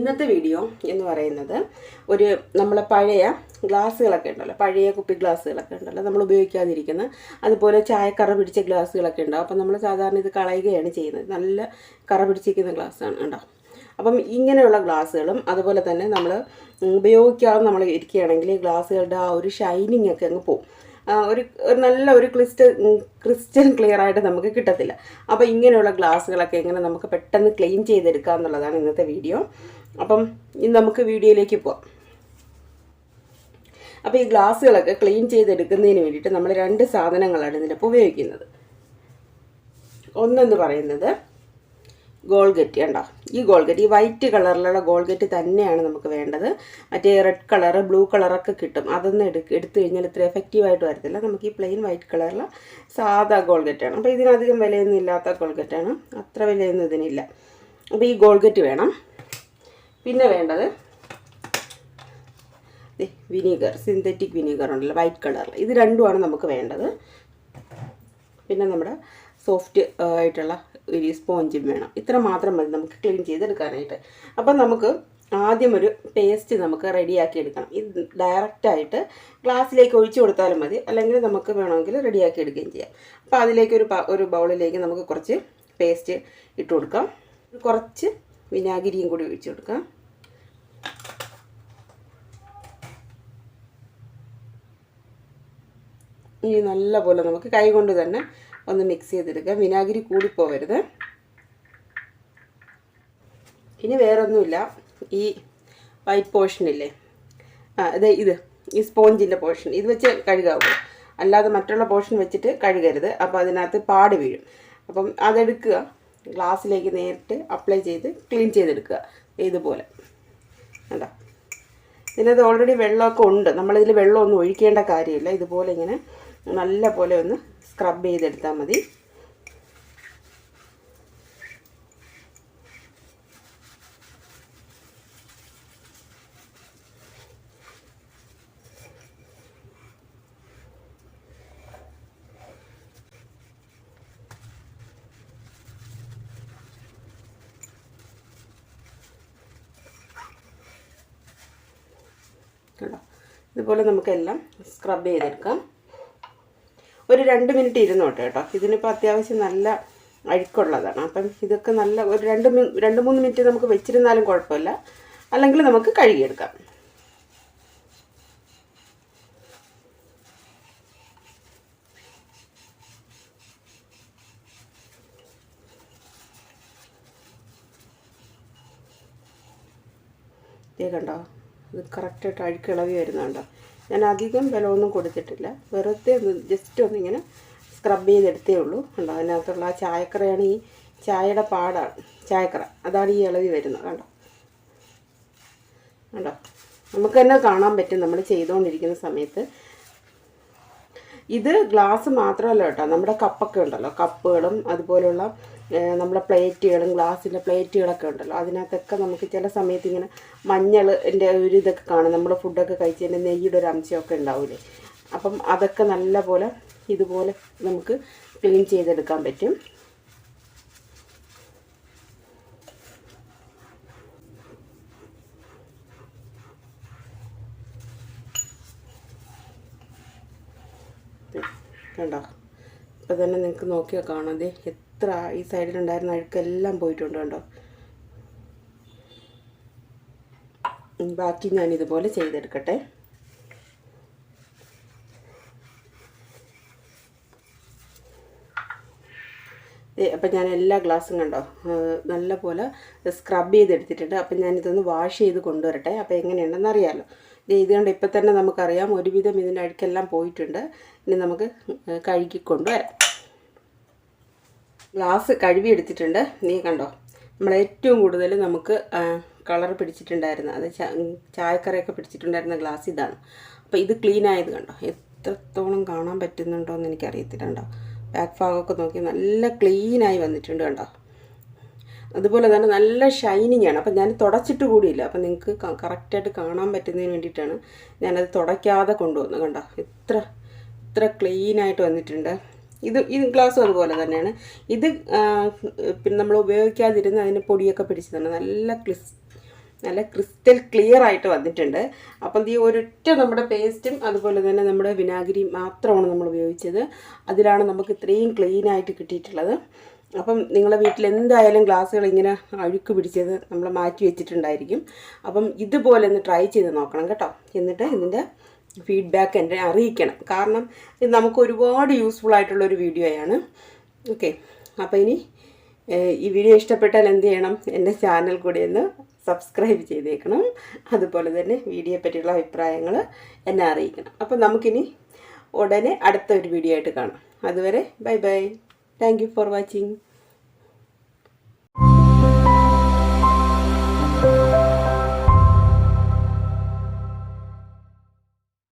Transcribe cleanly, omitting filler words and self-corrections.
ഇന്നത്തെ വീഡിയോ എന്ന് പറയുന്നത് ഒരു നമ്മളെ പഴയ ഗ്ലാസ്സുകളൊക്കെ ഉണ്ടല്ലോ, പഴയ കുപ്പി ഗ്ലാസ്സുകളൊക്കെ ഉണ്ടല്ലോ, നമ്മൾ ഉപയോഗിക്കാതിരിക്കുന്ന, അതുപോലെ ചായക്കറ പിടിച്ച ഗ്ലാസ്സുകളൊക്കെ ഉണ്ടാവും. അപ്പം നമ്മൾ സാധാരണ ഇത് കളയുകയാണ് ചെയ്യുന്നത്. നല്ല കറ പിടിച്ചിരിക്കുന്ന ഗ്ലാസ്സാണ് കേട്ടോ. അപ്പം ഇങ്ങനെയുള്ള ഗ്ലാസ്സുകളും അതുപോലെ തന്നെ നമ്മൾ ഉപയോഗിക്കാതെ നമ്മൾ ഇരിക്കുകയാണെങ്കിൽ ഈ ഗ്ലാസ്സുകളുടെ ആ ഒരു ഷൈനിങ് ഒക്കെ അങ്ങ് പോകും. ഒരു നല്ല ഒരു ക്രിസ്റ്റൽ ക്ലിയർ ആയിട്ട് നമുക്ക് കിട്ടത്തില്ല. അപ്പോൾ ഇങ്ങനെയുള്ള ഗ്ലാസ്സുകളൊക്കെ എങ്ങനെ നമുക്ക് പെട്ടെന്ന് ക്ലീൻ ചെയ്തെടുക്കുക എന്നുള്ളതാണ് ഇന്നത്തെ വീഡിയോ. അപ്പം ഇന്ന് നമുക്ക് വീഡിയോയിലേക്ക് പോവാം. അപ്പോൾ ഈ ഗ്ലാസ്സുകളൊക്കെ ക്ലീൻ ചെയ്തെടുക്കുന്നതിന് വേണ്ടിയിട്ട് നമ്മൾ 2 സാധനങ്ങളാണ് ഇതിനിപ്പോൾ ഉപയോഗിക്കുന്നത്. ഒന്നെന്ന് പറയുന്നത് ഗോൾഗറ്റ്. കണ്ടോ, ഈ ഗോൾഗറ്റ്, ഈ വൈറ്റ് കളറിലുള്ള ഗോൾഗറ്റ് തന്നെയാണ് നമുക്ക് വേണ്ടത്. മറ്റേ റെഡ് കളറ് ബ്ലൂ കളറൊക്കെ കിട്ടും, അതൊന്നും എടുത്തു കഴിഞ്ഞാൽ ഇത്ര എഫക്റ്റീവായിട്ട് വരത്തില്ല. നമുക്ക് ഈ പ്ലെയിൻ വൈറ്റ് കളറിലുള്ള സാധാ ഗോൾഗറ്റാണ്. അപ്പോൾ ഇതിനധികം വിലയൊന്നും ഇല്ലാത്ത ഗോൾഗറ്റാണ്, അത്ര വിലയൊന്നും ഇതിനില്ല. അപ്പോൾ ഈ ഗോൾഗറ്റ് വേണം. പിന്നെ വേണ്ടത് വിനീഗർ, സിന്തറ്റിക് വിനീഗർ ഉണ്ടല്ലോ വൈറ്റ് കളറിൽ, ഇത് രണ്ടുമാണ് നമുക്ക് വേണ്ടത്. പിന്നെ നമ്മുടെ സോഫ്റ്റ് ആയിട്ടുള്ള ഒരു സ്പോഞ്ചും വേണം. ഇത്ര മാത്രം മതി നമുക്ക് ക്ലീൻ ചെയ്തെടുക്കാനായിട്ട്. അപ്പം നമുക്ക് ആദ്യം ഒരു പേസ്റ്റ് നമുക്ക് റെഡിയാക്കി എടുക്കണം. ഇത് ഡയറക്റ്റായിട്ട് ഗ്ലാസ്സിലേക്ക് ഒഴിച്ചു കൊടുത്താലും മതി, അല്ലെങ്കിൽ നമുക്ക് വേണമെങ്കിൽ റെഡിയാക്കി എടുക്കുകയും ചെയ്യാം. അപ്പോൾ അതിലേക്ക് ഒരു ബൗളിലേക്ക് നമുക്ക് കുറച്ച് പേസ്റ്റ് ഇട്ട് കൊടുക്കാം. കുറച്ച് വിനാഗിരിയും കൂടി ഒഴിച്ചു കൊടുക്കാം. ഇനി നല്ലപോലെ നമുക്ക് കൈ കൊണ്ട് തന്നെ ഒന്ന് മിക്സ് ചെയ്തെടുക്കാം. വിനാഗിരി കൂടിപ്പോവരുത്. ഇനി വേറൊന്നുമില്ല, ഈ വൈറ്റ് പോർഷനില്ലേ, ഇത് ഈ സ്പോഞ്ചിൻ്റെ പോർഷൻ, ഇത് വെച്ച് കഴുകാവൂ. അല്ലാതെ മറ്റുള്ള പോർഷൻ വെച്ചിട്ട് കഴുകരുത്, അപ്പോൾ അതിനകത്ത് പാട് വീഴും. അപ്പം അതെടുക്കുക, ഗ്ലാസ്സിലേക്ക് നേരിട്ട് അപ്ലൈ ചെയ്ത് ക്ലീൻ ചെയ്തെടുക്കുക. ഇതുപോലെ കണ്ടോ, ഇതിനകത്ത് ഓൾറെഡി വെള്ളമൊക്കെ ഉണ്ട്, നമ്മളിതിൽ വെള്ളമൊന്നും ഒഴിക്കേണ്ട കാര്യമില്ല. ഇതുപോലെ ഇങ്ങനെ നല്ല പോലെ ഒന്ന് സ്ക്രബ് ചെയ്തെടുത്താൽ മതി. കേട്ടോ, ഇതുപോലെ നമുക്കെല്ലാം സ്ക്രബ് ചെയ്തെടുക്കാം. ഒരു 2 മിനിറ്റ് ഇരുന്നോട്ടെ കേട്ടോ. ഇതിനിപ്പോൾ അത്യാവശ്യം നല്ല അഴുക്കുള്ളതാണ്. അപ്പം ഇതൊക്കെ നല്ല ഒരു 2-3 മിനിറ്റ് നമുക്ക് വെച്ചിരുന്നാലും കുഴപ്പമില്ല, അല്ലെങ്കിൽ നമുക്ക് കഴുകിയെടുക്കാം. ഇതേ കണ്ടോ, ഇത് കറക്റ്റായിട്ട് അഴുക്കിളവി വരുന്നുണ്ടോ. ഞാൻ അധികം ബലമൊന്നും കൊടുത്തിട്ടില്ല, വെറുതെ ഒന്ന് ജസ്റ്റ് ഒന്നിങ്ങനെ സ്ക്രബ് ചെയ്തെടുത്തേ ഉള്ളൂ. കണ്ടോ, അതിനകത്തുള്ള ആ ചായക്കറയാണ്, ഈ ചായയുടെ പാടാണ് ചായക്കറ, അതാണ് ഈ ഇളവി വരുന്നത്. കണ്ടോ കണ്ടോ, നമുക്ക് തന്നെ കാണാൻ പറ്റും നമ്മൾ ചെയ്തുകൊണ്ടിരിക്കുന്ന സമയത്ത്. ഇത് ഗ്ലാസ് മാത്രമല്ല കേട്ടോ, നമ്മുടെ കപ്പൊക്കെ ഉണ്ടല്ലോ, കപ്പുകളും അതുപോലുള്ള നമ്മളെ പ്ലേറ്റുകളും ഗ്ലാസിൻ്റെ പ്ലേറ്റുകളൊക്കെ ഉണ്ടല്ലോ, അതിനകത്തൊക്കെ നമുക്ക് ചില സമയത്ത് ഇങ്ങനെ മഞ്ഞളിൻ്റെ ഒരു ഇതൊക്കെ കാണും. നമ്മൾ ഫുഡൊക്കെ കഴിച്ചതിൻ്റെ നെയ്യുടെ ഒരു അംശമൊക്കെ ഉണ്ടാവില്ലേ, അപ്പം അതൊക്കെ നല്ല പോലെ ഇതുപോലെ നമുക്ക് ക്ലീൻ ചെയ്തെടുക്കാൻ പറ്റും. കണ്ടോ, ഇപ്പം തന്നെ നിങ്ങൾക്ക് നോക്കിയാൽ കാണാം, ദേ എത്ര ഈ സൈഡിലുണ്ടായിരുന്ന അഴുക്കെല്ലാം പോയിട്ടുണ്ട്. കണ്ടോ, ബാക്കി ഞാനിതുപോലെ ചെയ്തെടുക്കട്ടെ. അപ്പം ഞാൻ എല്ലാ ഗ്ലാസ്സും കണ്ടോ നല്ല പോലെ സ്ക്രബ് ചെയ്തെടുത്തിട്ടുണ്ട്. അപ്പം ഞാനിതൊന്ന് വാഷ് ചെയ്ത് കൊണ്ടുവരട്ടെ, അപ്പോൾ എങ്ങനെയുണ്ടെന്ന് അറിയാമല്ലോ. ഇത് കണ്ട് ഇപ്പം തന്നെ നമുക്കറിയാം ഒരുവിധം ഇതിൻ്റെ അഴുക്കെല്ലാം പോയിട്ടുണ്ട്. ഇനി നമുക്ക് കഴുകിക്കൊണ്ടുവരാം. ഗ്ലാസ് കഴുകി എടുത്തിട്ടുണ്ട്. നീ കണ്ടോ, നമ്മൾ ഏറ്റവും കൂടുതൽ നമുക്ക് കളർ പിടിച്ചിട്ടുണ്ടായിരുന്ന, അത് ചായക്കറയൊക്കെ പിടിച്ചിട്ടുണ്ടായിരുന്ന ഗ്ലാസ് ഇതാണ്. അപ്പോൾ ഇത് ക്ലീൻ ആയത് കണ്ടോ, എത്രത്തോളം കാണാൻ പറ്റുന്നുണ്ടോ എന്ന് എനിക്കറിയത്തില്ല. കണ്ടോ, ബാക്ക് ഭാഗമൊക്കെ നോക്കി നല്ല ക്ലീനായി വന്നിട്ടുണ്ട്. കണ്ടോ, അതുപോലെ തന്നെ നല്ല ഷൈനിങ് ആണ്. അപ്പം ഞാൻ തുടച്ചിട്ട് കൂടിയില്ല, അപ്പം നിങ്ങൾക്ക് കറക്റ്റായിട്ട് കാണാൻ പറ്റുന്നതിന് വേണ്ടിയിട്ടാണ് ഞാനത് തുടയ്ക്കാതെ കൊണ്ടുവന്നത്. കണ്ടോ, ഇത്ര ക്ലീനായിട്ട് വന്നിട്ടുണ്ട്. ഈ ഗ്ലാസ്സും അതുപോലെ തന്നെയാണ്. ഇത് പിന്നെ നമ്മൾ ഉപയോഗിക്കാതിരുന്ന് അതിന് പൊടിയൊക്കെ പിടിച്ചതാണ്. നല്ല ക്രിസ്റ്റൽ ക്ലിയർ ആയിട്ട് വന്നിട്ടുണ്ട്. അപ്പം ഈ ഒരൊറ്റ നമ്മുടെ പേസ്റ്റും അതുപോലെ തന്നെ നമ്മുടെ വിനാഗിരിയും മാത്രമാണ് നമ്മൾ ഉപയോഗിച്ചത്. അതിലാണ് നമുക്ക് ഇത്രയും ക്ലീനായിട്ട് കിട്ടിയിട്ടുള്ളത്. അപ്പം നിങ്ങളുടെ വീട്ടിൽ എന്തായാലും ഗ്ലാസ്സുകൾ ഇങ്ങനെ അഴുക്ക് പിടിച്ചത് നമ്മൾ മാറ്റി വെച്ചിട്ടുണ്ടായിരിക്കും. അപ്പം ഇതുപോലെ ഒന്ന് ട്രൈ ചെയ്ത് നോക്കണം കേട്ടോ. എന്നിട്ട് ഇതിൻ്റെ ഫീഡ്ബാക്ക് എന്നെ അറിയിക്കണം. കാരണം ഇത് നമുക്ക് ഒരുപാട് യൂസ്ഫുൾ ആയിട്ടുള്ളൊരു വീഡിയോയാണ്. ഓക്കെ, അപ്പോൾ ഇനി ഈ വീഡിയോ ഇഷ്ടപ്പെട്ടാൽ എന്ത് ചെയ്യണം? എൻ്റെ ചാനൽ കൂടി ഒന്ന് സബ്സ്ക്രൈബ് ചെയ്തേക്കണം. അതുപോലെ തന്നെ വീഡിയോയെ പറ്റിയുള്ള അഭിപ്രായങ്ങൾ എന്നെ അറിയിക്കണം. അപ്പോൾ നമുക്കിനി ഉടനെ അടുത്ത ഒരു വീഡിയോ ആയിട്ട് കാണാം. അതുവരെ bye bye. Thank you for watching.